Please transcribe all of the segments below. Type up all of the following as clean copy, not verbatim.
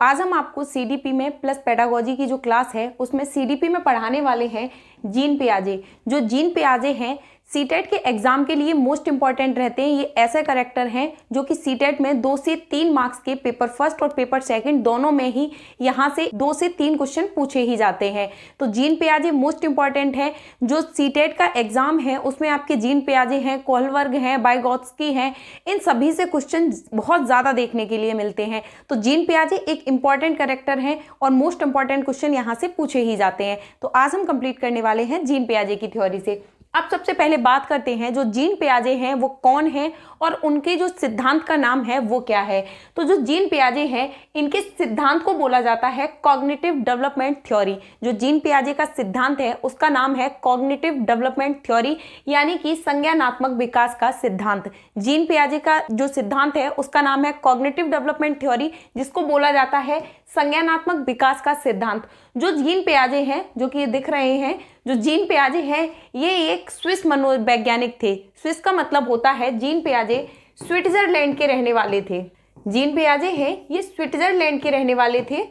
आज हम आपको सीडीपी में प्लस पेडागोजी की जो क्लास है उसमें सीडीपी में पढ़ाने वाले हैं जीन पियाजे। जो जीन पियाजे हैं सीटेट के एग्जाम के लिए मोस्ट इंपॉर्टेंट रहते हैं। ये ऐसे कैरेक्टर हैं जो कि सीटेट में 2 से 3 मार्क्स के पेपर फर्स्ट और पेपर सेकंड दोनों में ही यहाँ से 2 से 3 क्वेश्चन पूछे ही जाते हैं। तो जीन पियाजे मोस्ट इंपॉर्टेंट है। जो सीटेट का एग्जाम है उसमें आपके जीन पियाजे हैं, कोहलबर्ग हैं, वाइगोत्स्की हैं, इन सभी से क्वेश्चन बहुत ज़्यादा देखने के लिए मिलते हैं। तो जीन पियाजे एक इंपॉर्टेंट कैरेक्टर हैं और मोस्ट इंपॉर्टेंट क्वेश्चन यहाँ से पूछे ही जाते हैं। तो आज हम कंप्लीट करने वाले हैं जीन पियाजे की थ्योरी से। अब सबसे पहले बात करते हैं जो जीन पियाजे हैं वो कौन है और उनके जो सिद्धांत का नाम है वो क्या है। तो जो जीन पियाजे हैं इनके सिद्धांत को बोला जाता है कॉग्निटिव डेवलपमेंट थ्योरी। जो जीन पियाजे का सिद्धांत है उसका नाम है कॉग्निटिव डेवलपमेंट थ्योरी, यानी कि संज्ञानात्मक विकास का सिद्धांत। जीन पियाजे का जो सिद्धांत है उसका नाम है कॉग्निटिव डेवलपमेंट थ्योरी, जिसको बोला जाता है संज्ञानात्मक विकास का सिद्धांत। जो जीन पियाजे हैं, जो कि ये दिख रहे हैं, जो जीन पियाजे हैं ये एक स्विस मनोवैज्ञानिक थे। स्विस का मतलब होता है जीन पियाजे स्विट्जरलैंड के रहने वाले थे। जीन पियाजे हैं ये स्विट्जरलैंड के रहने वाले थे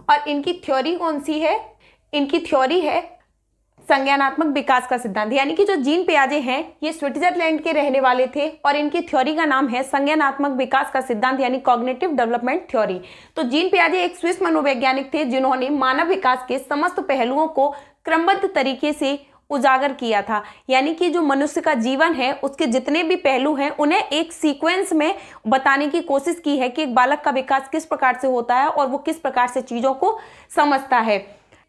और इनकी थ्योरी कौन सी है? इनकी थ्योरी है संज्ञानात्मक विकास का सिद्धांत। यानी कि जो जीन पियाजे हैं ये स्विट्जरलैंड के रहने वाले थे और इनकी थ्योरी का नाम है संज्ञानात्मक विकास का सिद्धांत, यानी कॉग्निटिव डेवलपमेंट थ्योरी। तो जीन पियाजे एक स्विस मनोवैज्ञानिक थे जिन्होंने मानव विकास के समस्त पहलुओं को क्रमबद्ध तरीके से उजागर किया था। यानी कि जो मनुष्य का जीवन है उसके जितने भी पहलू हैं उन्हें एक सीक्वेंस में बताने की कोशिश की है कि एक बालक का विकास किस प्रकार से होता है और वो किस प्रकार से चीजों को समझता है,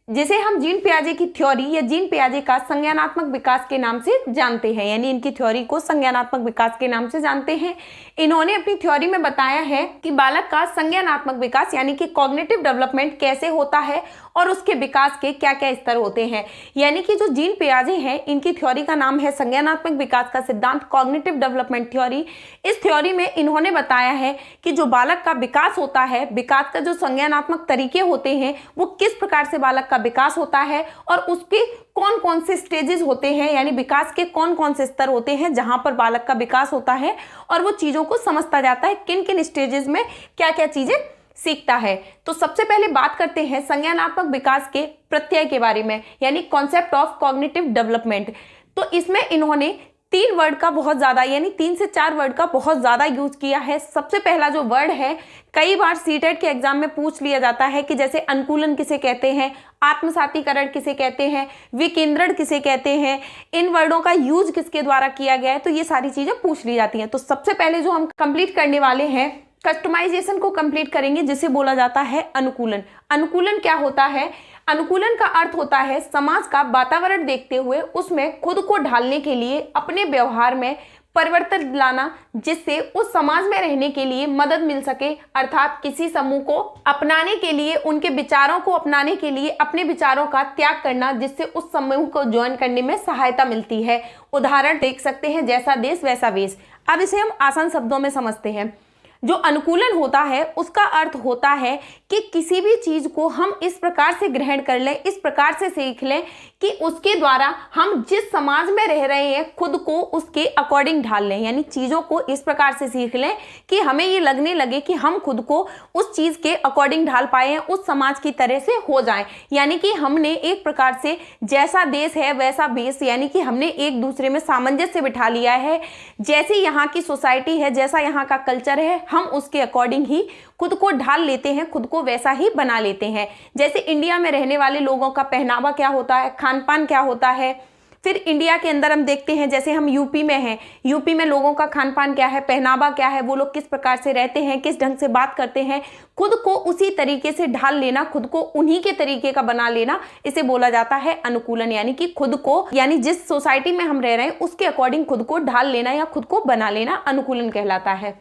जिसे हम जीन पियाजे की थ्योरी या जीन पियाजे का संज्ञानात्मक विकास के नाम से जानते हैं। यानी इनकी थ्योरी को संज्ञानात्मक विकास के नाम से जानते हैं। इन्होंने अपनी थ्योरी में बताया है कि बालक का संज्ञानात्मक विकास यानी कि कॉग्निटिव डेवलपमेंट कैसे होता है और उसके विकास के क्या क्या स्तर होते हैं। यानी कि जो जीन पियाजे हैं इनकी थ्योरी का नाम है संज्ञानात्मक विकास का सिद्धांत, कॉग्निटिव डेवलपमेंट थ्योरी। इस थ्योरी में इन्होंने बताया है कि जो बालक का विकास होता है, विकास का जो संज्ञानात्मक तरीके होते हैं वो किस प्रकार से बालक का विकास होता है और उसके कौन कौन से स्टेजेस होते हैं, यानी विकास के कौन कौन से स्तर होते हैं जहां पर बालक का विकास होता है और वो चीजों को समझता जाता है, किन किन स्टेजेस में क्या क्या चीजें सीखता है। तो सबसे पहले बात करते हैं संज्ञानात्मक विकास के प्रत्यय के बारे में, यानी कॉन्सेप्ट ऑफ कॉग्निटिव डेवलपमेंट। तो इसमें इन्होंने 3 वर्ड का बहुत ज्यादा, यानी 3 से 4 वर्ड का बहुत ज्यादा यूज किया है। सबसे पहला जो वर्ड है, कई बार सीटेट के एग्जाम में पूछ लिया जाता है कि जैसे अनुकूलन किसे कहते हैं, आत्मसातीकरण किसे कहते हैं, विकेंद्रण किसे कहते हैं, इन वर्डों का यूज किसके द्वारा किया गया है, तो ये सारी चीजें पूछ ली जाती हैं। तो सबसे पहले जो हम कंप्लीट करने वाले हैं, कस्टमाइजेशन को कंप्लीट करेंगे, जिसे बोला जाता है अनुकूलन। अनुकूलन क्या होता है? अनुकूलन का अर्थ होता है समाज का वातावरण देखते हुए उसमें खुद को ढालने के लिए अपने व्यवहार में परिवर्तन लाना, जिससे उस समाज में रहने के लिए मदद मिल सके। अर्थात किसी समूह को अपनाने के लिए, उनके विचारों को अपनाने के लिए अपने विचारों का त्याग करना, जिससे उस समूह को ज्वाइन करने में सहायता मिलती है। उदाहरण देख सकते हैं, जैसा देश वैसा वेश। अब इसे हम आसान शब्दों में समझते हैं। जो अनुकूलन होता है उसका अर्थ होता है कि किसी भी चीज को हम इस प्रकार से ग्रहण कर लें, इस प्रकार से सीख लें कि उसके द्वारा हम जिस समाज में रह रहे हैं खुद को उसके अकॉर्डिंग ढाल लें। यानी चीजों को इस प्रकार से सीख लें कि हमें ये लगने लगे कि हम खुद को उस चीज के अकॉर्डिंग ढाल पाए हैं, उस समाज की तरह से हो जाएं। यानी कि हमने एक प्रकार से जैसा देश है वैसा भेष, यानी कि हमने एक दूसरे में सामंजस्य बिठा लिया है। जैसी यहाँ की सोसाइटी है, जैसा यहाँ का कल्चर है, हम उसके अकॉर्डिंग ही खुद को ढाल लेते हैं, खुद को वैसा ही बना लेते हैं। जैसे इंडिया में रहने वाले लोगों का पहनावा क्या होता है, खान पान क्या होता है। फिर इंडिया के अंदर हम देखते हैं, जैसे हम यूपी में हैं, यूपी में लोगों का खान पान क्या है, पहनावा क्या है, वो लोग किस प्रकार से रहते हैं, किस ढंग से बात करते हैं, खुद को उसी तरीके से ढाल लेना, खुद को उन्हीं के तरीके का बना लेना, इसे बोला जाता है अनुकूलन। यानी कि खुद को, यानी जिस सोसाइटी में हम रह रहे हैं उसके अकॉर्डिंग खुद को ढाल लेना या खुद को बना लेना अनुकूलन कहलाता है।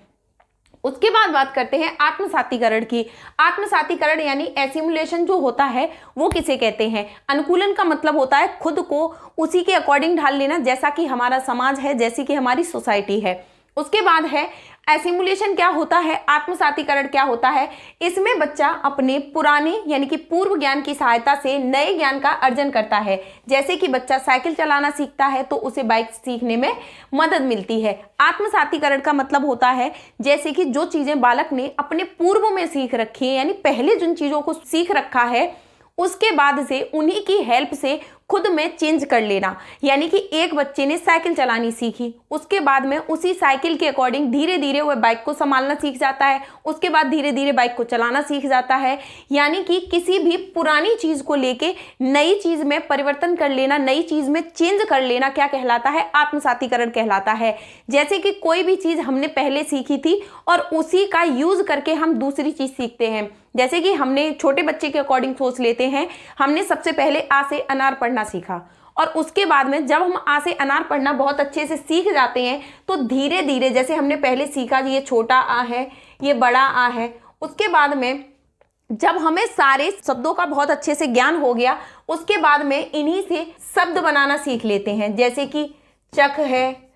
उसके बाद बात करते हैं आत्मसातीकरण की। आत्मसातीकरण यानी एसिमुलेशन जो होता है वो किसे कहते हैं? अनुकूलन का मतलब होता है खुद को उसी के अकॉर्डिंग ढाल लेना, जैसा कि हमारा समाज है, जैसी कि हमारी सोसाइटी है। उसके बाद है एसिमुलेशन क्या होता है, आत्मसातीकरण क्या होता है? इसमें बच्चा अपने पुराने यानी कि पूर्व ज्ञान की सहायता से नए ज्ञान का अर्जन करता है। जैसे कि बच्चा साइकिल चलाना सीखता है तो उसे बाइक सीखने में मदद मिलती है। आत्मसातीकरण का मतलब होता है जैसे कि जो चीजें बालक ने अपने पूर्व में सीख रखी है, यानी पहले जिन चीजों को सीख रखा है उसके बाद से उन्हीं की हेल्प से खुद में चेंज कर लेना। यानी कि एक बच्चे ने साइकिल चलानी सीखी, उसके बाद में उसी साइकिल के अकॉर्डिंग धीरे धीरे वह बाइक को संभालना सीख जाता है, उसके बाद धीरे धीरे बाइक को चलाना सीख जाता है। यानी कि किसी भी पुरानी चीज को लेके नई चीज में परिवर्तन कर लेना, नई चीज में चेंज कर लेना क्या कहलाता है? आत्मसातीकरण कहलाता है। जैसे कि कोई भी चीज हमने पहले सीखी थी और उसी का यूज करके हम दूसरी चीज सीखते हैं। जैसे कि हमने छोटे बच्चे के अकॉर्डिंग सोच लेते हैं, हमने सबसे पहले आ से अनार पढ़ना सीखा और उसके बाद में जब हम आ से अनार पढ़ना बहुत अच्छे से सीख जाते हैं तो धीरे धीरे जैसे हमने पहले सीखा ये छोटा आ है, ये बड़ा आ है, उसके बाद में जब हमें सारे शब्दों का बहुत अच्छे से ज्ञान हो गया उसके बाद में इन्हीं से शब्द बनाना सीख लेते हैं। जैसे कि चक है,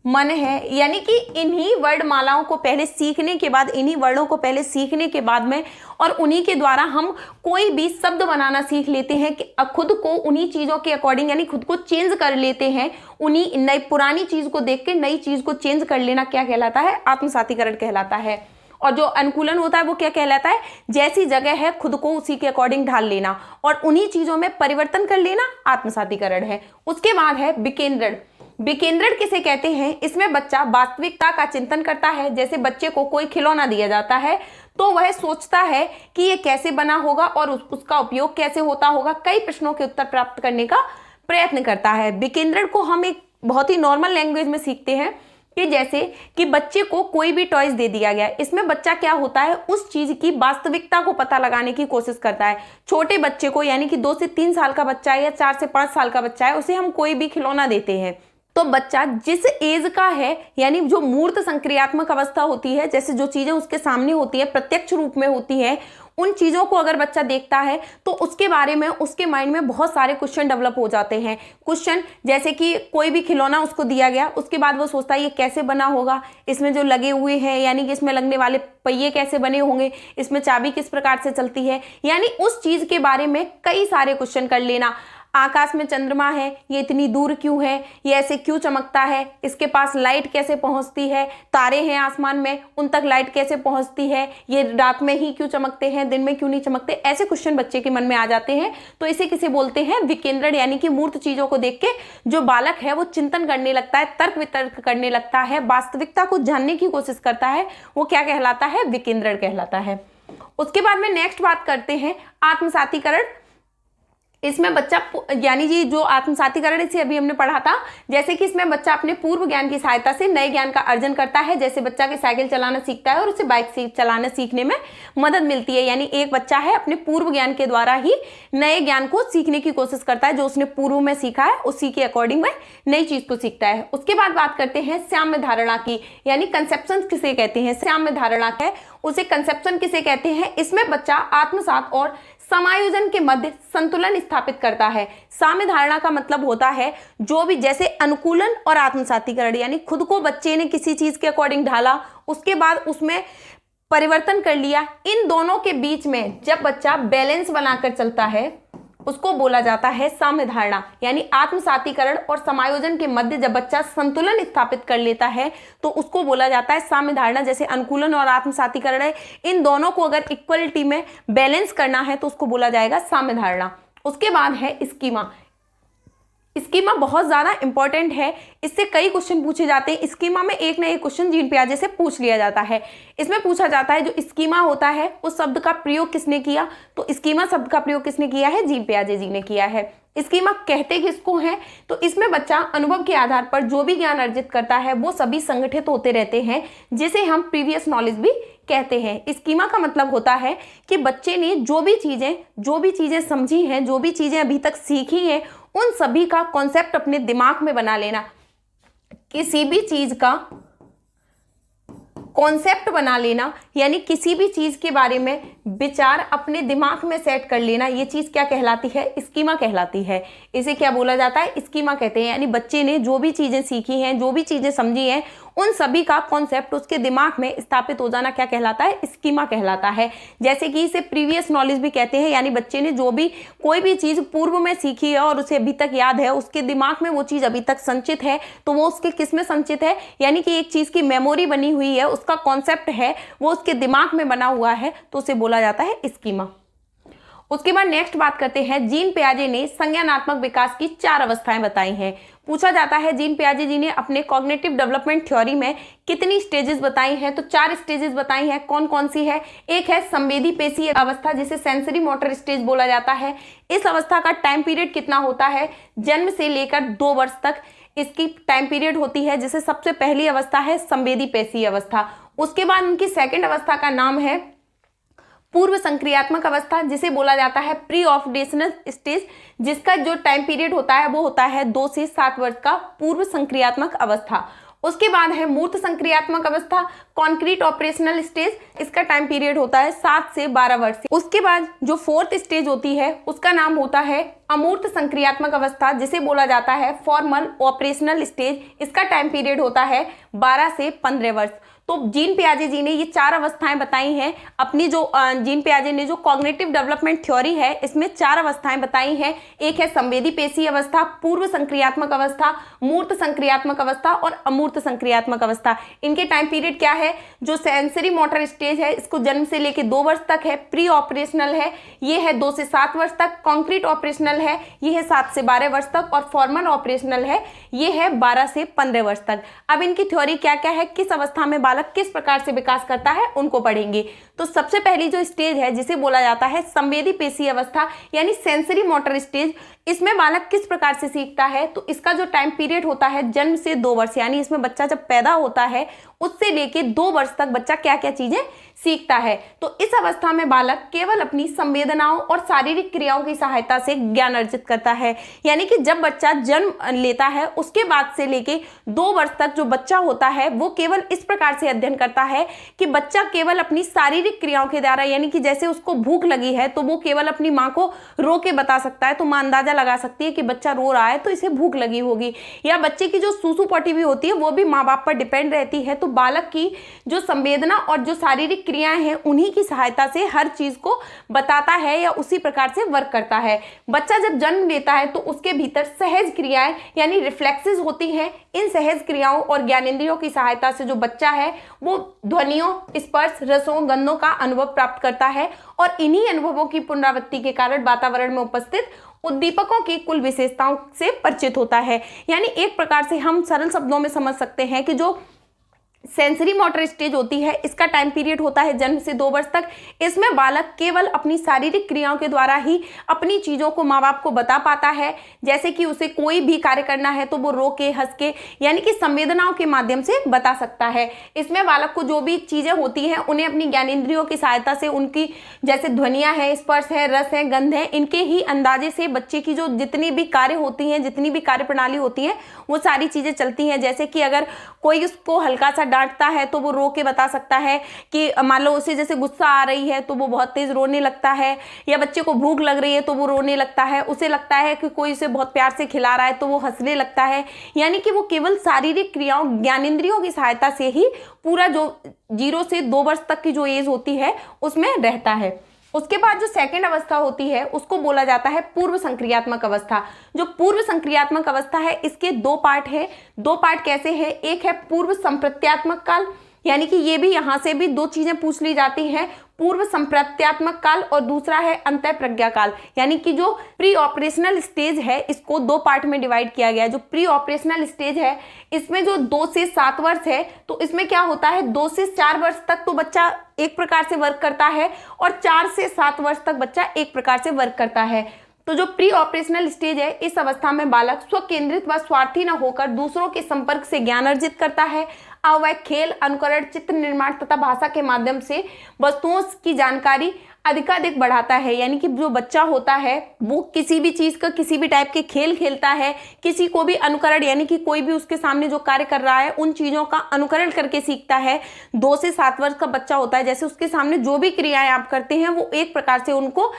मन है, यानी कि इन्हीं वर्णमालाओं को पहले सीखने के बाद, इन्हीं वर्णों को पहले सीखने के बाद में और उन्हीं के द्वारा हम कोई भी शब्द बनाना सीख लेते हैं कि खुद को उन्हीं चीज़ों के अकॉर्डिंग यानी खुद को चेंज कर लेते हैं। उन्हीं नई पुरानी चीज़ को देख के नई चीज़ को चेंज कर लेना क्या कहलाता है? आत्मसातीकरण कहलाता है। और जो अनुकूलन होता है वो क्या कहलाता है? जैसी जगह है खुद को उसी के अकॉर्डिंग ढाल लेना और उन्हीं चीज़ों में परिवर्तन कर लेना आत्मसातीकरण है। उसके बाद है विकेंद्रण। विकेंद्रण किसे कहते हैं? इसमें बच्चा वास्तविकता का चिंतन करता है। जैसे बच्चे को कोई खिलौना दिया जाता है तो वह सोचता है कि ये कैसे बना होगा और उसका उपयोग कैसे होता होगा, कई प्रश्नों के उत्तर प्राप्त करने का प्रयत्न करता है। विकेंद्रण को हम एक बहुत ही नॉर्मल लैंग्वेज में सीखते हैं कि जैसे कि बच्चे को कोई भी टॉयज दे दिया गया, इसमें बच्चा क्या होता है उस चीज की वास्तविकता को पता लगाने की कोशिश करता है। छोटे बच्चे को यानी कि 2 से 3 साल का बच्चा है या 4 से 5 साल का बच्चा है, उसे हम कोई भी खिलौना देते हैं तो बच्चा जिस एज का है यानी जो मूर्त संक्रियात्मक अवस्था होती है, जैसे जो चीजें उसके सामने होती है प्रत्यक्ष रूप में होती है, उन चीज़ों को अगर बच्चा देखता है तो उसके बारे में उसके माइंड में बहुत सारे क्वेश्चन डेवलप हो जाते हैं। क्वेश्चन जैसे कि कोई भी खिलौना उसको दिया गया, उसके बाद वो सोचता है ये कैसे बना होगा, इसमें जो लगे हुए हैं यानी कि इसमें लगने वाले पहिए कैसे बने होंगे, इसमें चाबी किस प्रकार से चलती है, यानी उस चीज़ के बारे में कई सारे क्वेश्चन कर लेना। आकाश में चंद्रमा है, ये इतनी दूर क्यों है, ये ऐसे क्यों चमकता है, इसके पास लाइट कैसे पहुंचती है, तारे हैं आसमान में उन तक लाइट कैसे पहुंचती है, ये रात में ही क्यों चमकते हैं दिन में क्यों नहीं चमकते, ऐसे क्वेश्चन बच्चे के मन में आ जाते हैं। तो इसे किसे बोलते हैं? विकेंद्रण। यानी कि मूर्त चीजों को देख के जो बालक है वो चिंतन करने लगता है, तर्क वितर्क करने लगता है, वास्तविकता को जानने की कोशिश करता है, वो क्या कहलाता है? विकेंद्रण कहलाता है। उसके बाद में नेक्स्ट बात करते हैं आत्मसातीकरण। इसमें बच्चा यानी जी जो आत्मसातीकरण इसे अभी हमने पढ़ा था, जैसे कि इसमें बच्चा अपने पूर्व ज्ञान की सहायता से नए ज्ञान का अर्जन करता है। जैसे बच्चा के साइकिल चलाना सीखता है और उसे बाइक चलाना सीखने में मदद मिलती है। यानी एक बच्चा है अपने पूर्व ज्ञान के द्वारा ही नए ज्ञान को सीखने की कोशिश करता है, जो उसने पूर्व में सीखा है उसी के अकॉर्डिंग में नई चीज को सीखता है। उसके बाद बात करते हैं साम्य धारणा की, यानी कंसेप्शन किसे कहते हैं? साम्य धारणा है उसे कंसेप्शन किसे कहते हैं? इसमें बच्चा आत्मसात और समायोजन के मध्य संतुलन स्थापित करता है। साम्य धारणा का मतलब होता है जो भी जैसे अनुकूलन और आत्मसातीकरण, यानी खुद को बच्चे ने किसी चीज के अकॉर्डिंग ढाला, उसके बाद उसमें परिवर्तन कर लिया, इन दोनों के बीच में जब बच्चा बैलेंस बनाकर चलता है उसको बोला जाता है साम्य धारणा। यानी आत्मसातीकरण और समायोजन के मध्य जब बच्चा संतुलन स्थापित कर लेता है तो उसको बोला जाता है साम्य धारणा। जैसे अनुकूलन और आत्मसातीकरण है, इन दोनों को अगर इक्वलिटी में बैलेंस करना है तो उसको बोला जाएगा साम्य धारणा। उसके बाद है स्कीमा। स्कीमा बहुत ज्यादा इंपॉर्टेंट है, इससे कई क्वेश्चन पूछे जाते हैं। स्कीमा में एक ना एक क्वेश्चन जीन पियाजे से पूछ लिया जाता है। इसमें पूछा जाता है जो स्कीमा होता है उस शब्द का प्रयोग किसने किया, तो स्कीमा शब्द का प्रयोग किसने किया है? जीन पियाजे जी ने किया है। स्कीमा कहते किसको हैं? तो इसमें बच्चा अनुभव के आधार पर जो भी ज्ञान अर्जित करता है वो सभी संगठित होते रहते हैं, जिसे हम प्रीवियस नॉलेज भी कहते हैं। स्कीमा का मतलब होता है कि बच्चे ने जो भी चीजें समझी हैं, जो भी चीजें अभी तक सीखी हैं, उन सभी का कॉन्सेप्ट अपने दिमाग में बना लेना। किसी भी चीज का कॉन्सेप्ट बना लेना, यानी किसी भी चीज के बारे में विचार अपने दिमाग में सेट कर लेना, ये चीज क्या कहलाती है? स्कीमा कहलाती है। इसे क्या बोला जाता है? स्कीमा कहते हैं। यानी बच्चे ने जो भी चीजें सीखी हैं, जो भी चीजें समझी हैं, उन सभी का कॉन्सेप्ट उसके दिमाग में स्थापित हो जाना क्या कहलाता है, स्कीमा कहलाता है। जैसे कि इसे प्रीवियस नॉलेज भी कहते हैं, यानी बच्चे ने जो भी कोई भी चीज पूर्व में सीखी है और उसे अभी तक याद है, उसके दिमाग में वो चीज अभी तक संचित है, तो वो उसके किस में संचित है, यानी कि एक चीज की मेमोरी बनी हुई है, उसका कॉन्सेप्ट है वो उसके दिमाग में बना हुआ है, तो उसे बोला जाता है स्कीमा। उसके बाद नेक्स्ट बात करते हैं, जीन पियाजे ने संज्ञानात्मक विकास की 4 अवस्थाएं बताई हैं। पूछा जाता है जीन पियाजे जी ने अपने कॉग्निटिव डेवलपमेंट थ्योरी में कितनी स्टेजेस बताई हैं, तो 4 स्टेजेस बताई हैं। कौन कौन सी है? एक है संवेदी पेशी अवस्था, जिसे सेंसरी मोटर स्टेज बोला जाता है। इस अवस्था का टाइम पीरियड कितना होता है? जन्म से लेकर 2 वर्ष तक इसकी टाइम पीरियड होती है, जिसे सबसे पहली अवस्था है संवेदी पेशी अवस्था। उसके बाद उनकी सेकेंड अवस्था का नाम है पूर्व संक्रियात्मक अवस्था, जिसे बोला जाता है प्री ऑपरेशनल स्टेज, जिसका जो टाइम पीरियड होता है वो होता है 2 से 7 वर्ष का पूर्व संक्रियात्मक अवस्था। उसके बाद है मूर्त संक्रियात्मक अवस्था, कॉन्क्रीट ऑपरेशनल स्टेज, इसका टाइम पीरियड होता है 7 से 12 वर्ष। उसके बाद जो 4th स्टेज होती है उसका नाम होता है अमूर्त संक्रियात्मक अवस्था, जिसे बोला जाता है फॉर्मल ऑपरेशनल स्टेज, इसका टाइम पीरियड होता है 12 से 15 वर्ष। तो जीन पियाजे जी ने ये 4 अवस्थाएं बताई हैं अपनी, जो जीन पियाजे ने जो कॉग्निटिव डेवलपमेंट थ्योरी है इसमें 4 अवस्थाएं बताई हैं। एक है संवेदी पेशी अवस्था, पूर्व संक्रियात्मक अवस्था, मूर्त संक्रियात्मक अवस्था और अमूर्त संक्रियात्मक अवस्था। इनके टाइम पीरियड क्या है? जो सेंसरी मोटर स्टेज है इसको जन्म से लेकर 2 वर्ष तक है, प्री ऑपरेशनल है ये है 2 से 7 वर्ष तक, कॉन्क्रीट ऑपरेशनल है ये है 7 से 12 वर्ष तक और फॉर्मल ऑपरेशनल है ये है 12 से 15 वर्ष तक। अब इनकी थ्योरी क्या क्या है, किस अवस्था में बालक किस प्रकार से विकास करता है, उनको पढ़ेंगे। तो सबसे पहली जो स्टेज है जिसे बोला जाता है संवेदी पेशी अवस्था यानी सेंसरी मोटर स्टेज, इसमें बालक किस प्रकार से सीखता है, तो इसका जो टाइम पीरियड होता है जन्म से 2 वर्ष, यानी इसमें बच्चा जब पैदा होता है उससे लेके 2 वर्ष तक बच्चा क्या क्या चीजें सीखता है। तो इस अवस्था में बालक केवल अपनी संवेदनाओं और शारीरिक क्रियाओं की सहायता से ज्ञान अर्जित करता है, यानी कि जब बच्चा जन्म लेता है उसके बाद से लेके 2 वर्ष तक जो बच्चा होता है वो केवल इस प्रकार से अध्ययन करता है कि बच्चा केवल अपनी शारीरिक क्रियाओं के द्वारा, यानी कि जैसे उसको भूख लगी है तो वो केवल अपनी माँ को रो के बता सकता है, तो माँ अंदाजा लगा सकती है कि बच्चा रो रहा है तो इसे भूख लगी होगी, या बच्चे की जो सूसू पटी भी होती है वो भी माँ बाप पर डिपेंड रहती है। तो बालक की जो संवेदना और जो शारीरिक क्रियाएं हैं उन्हीं की सहायता से हर चीज को बताता है या उसी प्रकार से वर्क करता है। बच्चा जब जन्म लेता है तो उसके भीतर सहज क्रियाएं यानी रिफ्लेक्सेस होती हैं। इन सहज क्रियाओं और ज्ञानेंद्रियों की सहायता से जो बच्चा है वो ध्वनियों, स्पर्श, रसों, गंधों का अनुभव प्राप्त करता है और इन्हीं अनुभवों की पुनरावृत्ति के कारण वातावरण में उपस्थित उद्दीपकों की कुल विशेषताओं से परिचित होता है। यानी एक प्रकार से हम सरल शब्दों में समझ सकते हैं कि जो सेंसरी मोटर स्टेज होती है इसका टाइम पीरियड होता है जन्म से 2 वर्ष तक। इसमें बालक केवल अपनी शारीरिक क्रियाओं के द्वारा ही अपनी चीज़ों को माँ बाप को बता पाता है, जैसे कि उसे कोई भी कार्य करना है तो वो रो के, हंस के, यानी कि संवेदनाओं के माध्यम से बता सकता है। इसमें बालक को जो भी चीज़ें होती हैं उन्हें अपनी ज्ञानेंद्रियों की सहायता से उनकी जैसे ध्वनियाँ हैं, स्पर्श है, रस है, गंध है, इनके ही अंदाजे से बच्चे की जो जितनी भी कार्य होती हैं, जितनी भी कार्य प्रणाली होती है वो सारी चीज़ें चलती हैं। जैसे कि अगर कोई उसको हल्का सा डांटता है तो वो रो के बता सकता है कि मान लो उसे जैसे गुस्सा आ रही है तो वो बहुत तेज रोने लगता है, या बच्चे को भूख लग रही है तो वो रोने लगता है, उसे लगता है कि कोई उसे बहुत प्यार से खिला रहा है तो वो हंसने लगता है। यानी कि वो केवल शारीरिक क्रियाओं, ज्ञानेंद्रियों की सहायता से ही पूरा जो 0 से 2 वर्ष तक की जो एज होती है उसमें रहता है। उसके बाद जो सेकंड अवस्था होती है उसको बोला जाता है पूर्व संक्रियात्मक अवस्था। जो पूर्व संक्रियात्मक अवस्था है इसके 2 पार्ट है। 2 पार्ट कैसे है? एक है पूर्व संप्रत्यात्मक काल, यानी कि ये भी यहाँ से भी 2 चीजें पूछ ली जाती हैं, पूर्व संप्रत्यात्मक काल और दूसरा है अंतः प्रज्ञा काल। यानी कि जो प्री ऑपरेशनल स्टेज है इसको 2 पार्ट में डिवाइड किया गया है। जो प्री ऑपरेशनल स्टेज है इसमें जो 2 से 7 वर्ष है तो इसमें क्या होता है 2 से 4 वर्ष तक तो बच्चा एक प्रकार से वर्क करता है और 4 से 7 वर्ष तक बच्चा एक प्रकार से वर्क करता है। तो जो प्री ऑपरेशनल स्टेज है इस अवस्था में बालक स्वकेंद्रित व स्वार्थी न होकर दूसरों के संपर्क से ज्ञान अर्जित करता है। अब वह खेल, अनुकरण, चित्र निर्माण तथा भाषा के माध्यम से वस्तुओं की जानकारी अधिकाधिक बढ़ाता है। यानी कि जो बच्चा होता है वो किसी भी चीज़ का, किसी भी टाइप के खेल खेलता है, किसी को भी अनुकरण यानी कि कोई भी उसके सामने जो कार्य कर रहा है उन चीज़ों का अनुकरण करके सीखता है। 2 से 7 वर्ष का बच्चा होता है, जैसे उसके सामने जो भी क्रियाएं आप करते हैं वो एक प्रकार से उनको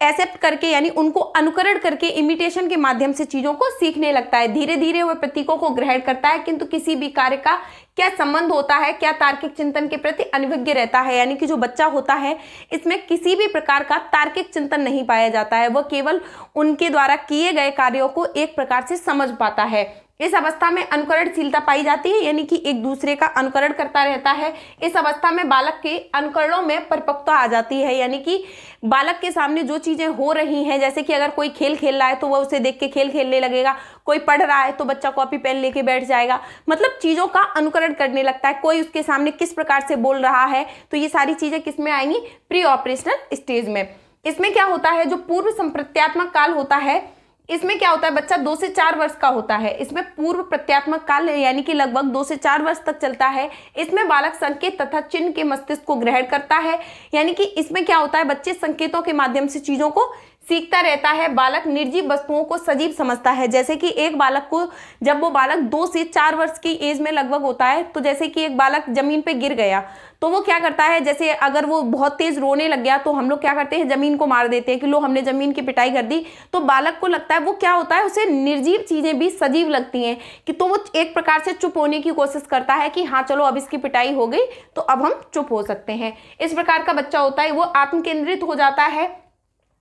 एक्सेप्ट करके यानी उनको अनुकरण करके इमिटेशन के माध्यम से चीजों को सीखने लगता है। धीरे धीरे वह प्रतीकों को ग्रहण करता है, किंतु किसी भी कार्य का क्या संबंध होता है, क्या तार्किक चिंतन के प्रति अनभिज्ञ रहता है, यानी कि जो बच्चा होता है इसमें किसी भी प्रकार का तार्किक चिंतन नहीं पाया जाता है। वह केवल उनके द्वारा किए गए कार्यों को एक प्रकार से समझ पाता है। इस अवस्था में अनुकरणशीलता पाई जाती है, यानी कि एक दूसरे का अनुकरण करता रहता है। इस अवस्था में बालक के अनुकरणों में परिपक्वता आ जाती है, यानी कि बालक के सामने जो चीजें हो रही हैं, जैसे कि अगर कोई खेल खेल रहा है तो वह उसे देख के खेल खेलने लगेगा, कोई पढ़ रहा है तो बच्चा कॉपी पेन लेके बैठ जाएगा, मतलब चीजों का अनुकरण करने लगता है। कोई उसके सामने किस प्रकार से बोल रहा है, तो ये सारी चीजें किस में आएंगी, प्री ऑपरेशनल स्टेज में। इसमें क्या होता है, जो पूर्व संप्रत्यात्मक काल होता है, इसमें क्या होता है, बच्चा 2 से 4 वर्ष का होता है। इसमें पूर्व प्रत्यात्मक काल यानी कि लगभग 2 से 4 वर्ष तक चलता है। इसमें बालक संकेत तथा चिन्ह के मस्तिष्क को ग्रहण करता है, यानी कि इसमें क्या होता है, बच्चे संकेतों के माध्यम से चीजों को सीखता रहता है। बालक निर्जीव वस्तुओं को सजीव समझता है। जैसे कि एक बालक को, जब वो बालक 2 से 4 वर्ष की एज में लगभग होता है, तो जैसे कि एक बालक जमीन पे गिर गया तो वो क्या करता है, जैसे अगर वो बहुत तेज रोने लग गया तो हम लोग क्या करते हैं, जमीन को मार देते हैं कि लो हमने जमीन की पिटाई कर दी। तो बालक को लगता है, वो क्या होता है, उसे निर्जीव चीजें भी सजीव लगती हैं कि, तो वो एक प्रकार से चुप होने की कोशिश करता है कि हाँ चलो अब इसकी पिटाई हो गई तो अब हम चुप हो सकते हैं। इस प्रकार का बच्चा होता है, वो आत्म केंद्रित हो जाता है।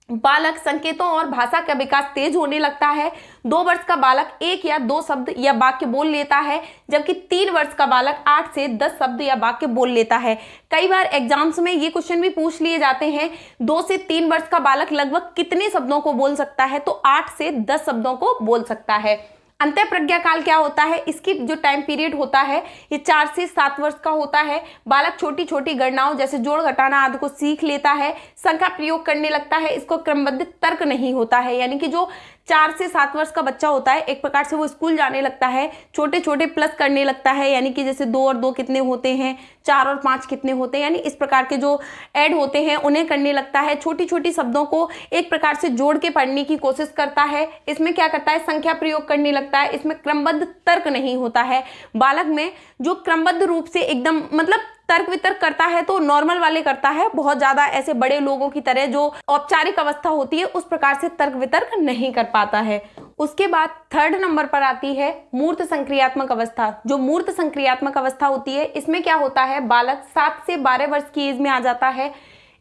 बालक संकेतों और भाषा का विकास तेज होने लगता है। 2 वर्ष का बालक 1 या 2 शब्द या वाक्य बोल लेता है, जबकि 3 वर्ष का बालक 8 से 10 शब्द या वाक्य बोल लेता है। कई बार एग्जाम्स में ये क्वेश्चन भी पूछ लिए जाते हैं, 2 से 3 वर्ष का बालक लगभग कितने शब्दों को बोल सकता है, तो 8 से 10 शब्दों को बोल सकता है। अंतः प्रज्ञा काल क्या होता है, इसकी जो टाइम पीरियड होता है ये 4 से 7 वर्ष का होता है। बालक छोटी छोटी गणनाओं जैसे जोड़ घटाना आदि को सीख लेता है, संख्या प्रयोग करने लगता है। इसको क्रमबद्ध तर्क नहीं होता है, यानी कि जो 4 से 7 वर्ष का बच्चा होता है, एक प्रकार से वो स्कूल जाने लगता है, छोटे छोटे प्लस करने लगता है, यानी कि जैसे 2 और 2 कितने होते हैं, 4 और 5 कितने होते हैं, यानी इस प्रकार के जो ऐड होते हैं उन्हें करने लगता है। छोटी छोटी शब्दों को एक प्रकार से जोड़ के पढ़ने की कोशिश करता है। इसमें क्या करता है, संख्या प्रयोग करने लगता है। इसमें क्रमबद्ध तर्क नहीं होता है। बालक में जो क्रमबद्ध रूप से एकदम मतलब तर्क वितर्क करता है तो नॉर्मल वाले करता है, बहुत ज्यादा ऐसे बड़े लोगों की तरह जो औपचारिक अवस्था होती है उस प्रकार से तर्क वितर्क नहीं कर पाता है। उसके बाद 3rd नंबर पर आती है मूर्त संक्रियात्मक अवस्था। जो मूर्त संक्रियात्मक अवस्था होती है, इसमें क्या होता है, बालक 7 से 12 वर्ष की एज में आ जाता है।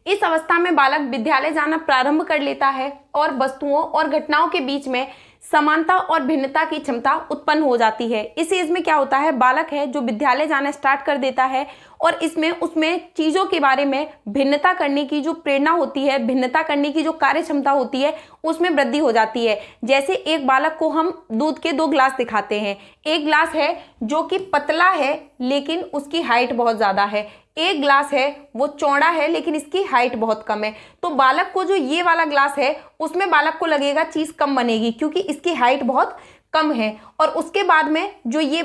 इस अवस्था में बालक विद्यालय जाना प्रारंभ कर लेता है और वस्तुओं और घटनाओं के बीच में समानता और भिन्नता की क्षमता उत्पन्न हो जाती है। इस एज में क्या होता है, बालक है जो विद्यालय जाना स्टार्ट कर देता है और इसमें उसमें चीज़ों के बारे में भिन्नता करने की जो प्रेरणा होती है, भिन्नता करने की जो कार्य क्षमता होती है उसमें वृद्धि हो जाती है। जैसे एक बालक को हम दूध के 2 ग्लास दिखाते हैं, एक ग्लास है जो कि पतला है लेकिन उसकी हाइट बहुत ज़्यादा है, एक ग्लास है वो चौड़ा है लेकिन इसकी हाइट बहुत कम है। तो बालक को जो ये वाला ग्लास है उसमें बालक को लगेगा चीज़ कम बनेगी क्योंकि इसकी हाइट बहुत कम है, और उसके बाद में जो ये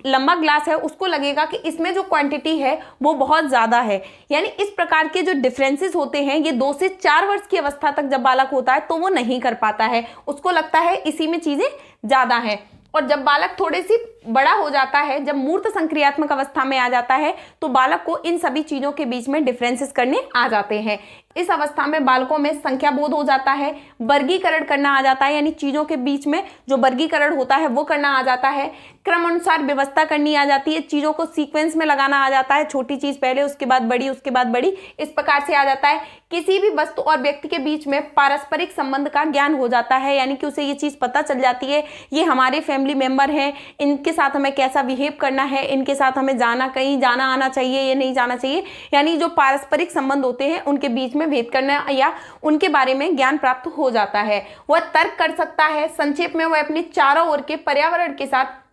लंबा ग्लास है उसको लगेगा कि इसमें जो क्वांटिटी है वो बहुत ज़्यादा है। यानी इस प्रकार के जो डिफरेंसेस होते हैं ये 2 से 4 वर्ष की अवस्था तक जब बालक होता है तो वो नहीं कर पाता है, उसको लगता है इसी में चीज़ें ज़्यादा हैं। और जब बालक थोड़े सी बड़ा हो जाता है, जब मूर्त संक्रियात्मक अवस्था में आ जाता है तो बालक को इन सभी चीज़ों के बीच में डिफरेंसेस करने आ जाते हैं। इस अवस्था में बालकों में संख्या बोध हो जाता है, वर्गीकरण करना आ जाता है, यानी चीज़ों के बीच में जो वर्गीकरण होता है वो करना आ जाता है, क्रम अनुसार व्यवस्था करनी आ जाती है, चीज़ों को सीक्वेंस में लगाना आ जाता है, छोटी चीज़ पहले उसके बाद बड़ी उसके बाद बड़ी, इस प्रकार से आ जाता है। किसी भी वस्तु और व्यक्ति के बीच में पारस्परिक संबंध का ज्ञान हो जाता है, यानी कि उसे ये चीज़ पता चल जाती है ये हमारे फैमिली मेम्बर हैं, इनके साथ हमें कैसा बिहेव करना है, इनके साथ हमें कहीं जाना आना चाहिए या नहीं जाना चाहिए, यानी जो पारस्परिक संबंध होते हैं उनके बीच में भेद करना या उनके बारे में ज्ञान प्राप्त हो जाता है। वह तर्क कर सकता है। संक्षेप में वह अपने चारों ओर के पर्यावरण के साथ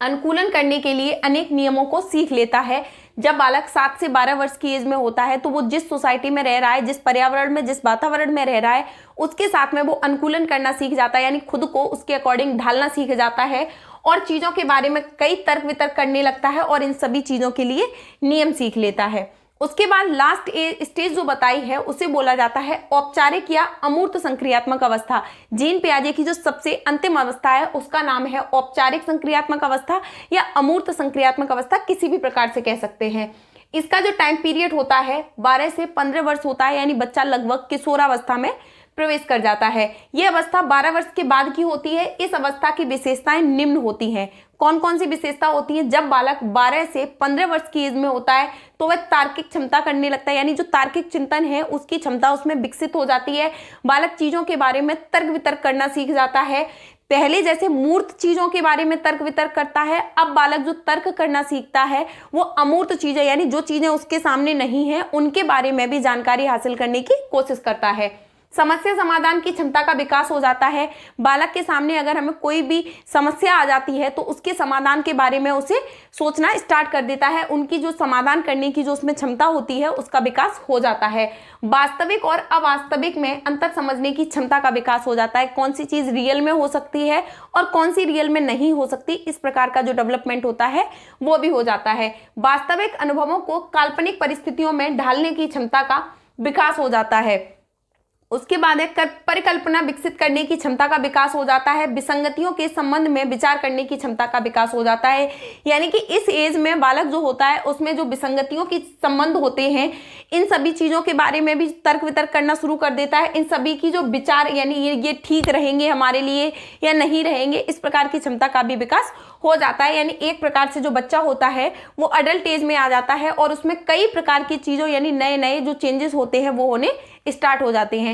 अनुकूलन करने के लिए अनेक नियमों को सीख लेता है। जब बालक 7 से 12 वर्ष की एज में होता है तो वो जिस सोसाइटी में रह रहा है, जिस पर्यावरण में, जिस वातावरण में रह रहा है उसके साथ में वो अनुकूलन करना सीख जाता है, यानी खुद को उसके अकॉर्डिंग ढालना सीख जाता है और चीज़ों के बारे में कई तर्क वितर्क करने लगता है और इन सभी चीज़ों के लिए नियम सीख लेता है। उसके बाद लास्ट स्टेज जो बताई है उसे बोला जाता है औपचारिक या अमूर्त संक्रियात्मक अवस्था। जीन पियाजे की जो सबसे अंतिम अवस्था है उसका नाम है औपचारिक संक्रियात्मक अवस्था या अमूर्त संक्रियात्मक अवस्था, किसी भी प्रकार से कह सकते हैं। इसका जो टाइम पीरियड होता है 12 से 15 वर्ष होता है, यानी बच्चा लगभग किशोरावस्था में प्रवेश कर जाता है। यह अवस्था 12 वर्ष के बाद की होती है। इस अवस्था की विशेषताएं निम्न होती हैं। कौन कौन सी विशेषता होती है? जब बालक 12 से 15 वर्ष की एज में होता है तो वह तार्किक क्षमता करने लगता है, यानी जो तार्किक चिंतन है उसकी क्षमता उसमें विकसित हो जाती है। बालक चीजों के बारे में तर्क वितर्क करना सीख जाता है। पहले जैसे मूर्त चीजों के बारे में तर्क वितर्क करता है, अब बालक जो तर्क करना सीखता है वो अमूर्त चीजें, यानी जो चीजें उसके सामने नहीं है उनके बारे में भी जानकारी हासिल करने की कोशिश करता है। समस्या समाधान की क्षमता का विकास हो जाता है। बालक के सामने अगर हमें कोई भी समस्या आ जाती है तो उसके समाधान के बारे में उसे सोचना स्टार्ट कर देता है। उनकी जो समाधान करने की जो उसमें क्षमता होती है उसका विकास हो जाता है। वास्तविक और अवास्तविक में अंतर समझने की क्षमता का विकास हो जाता है। कौन सी चीज रियल में हो सकती है और कौन सी रियल में नहीं हो सकती, इस प्रकार का जो डेवलपमेंट होता है वो भी हो जाता है। वास्तविक अनुभवों को काल्पनिक परिस्थितियों में ढालने की क्षमता का विकास हो जाता है। उसके बाद एक परिकल्पना विकसित करने की क्षमता का विकास हो जाता है। विसंगतियों के संबंध में विचार करने की क्षमता का विकास हो जाता है, यानी कि इस एज में बालक जो होता है उसमें जो विसंगतियों के संबंध होते हैं इन सभी चीजों के बारे में भी तर्क वितर्क करना शुरू कर देता है। इन सभी की जो विचार, यानी ये ठीक रहेंगे हमारे लिए या नहीं रहेंगे, इस प्रकार की क्षमता का भी विकास हो जाता है। यानी एक प्रकार से जो बच्चा होता है वो अडल्ट एज में आ जाता है और उसमें कई प्रकार की चीजों, यानी नए नए जो चेंजेस होते हैं वो होने स्टार्ट हो जाते हैं।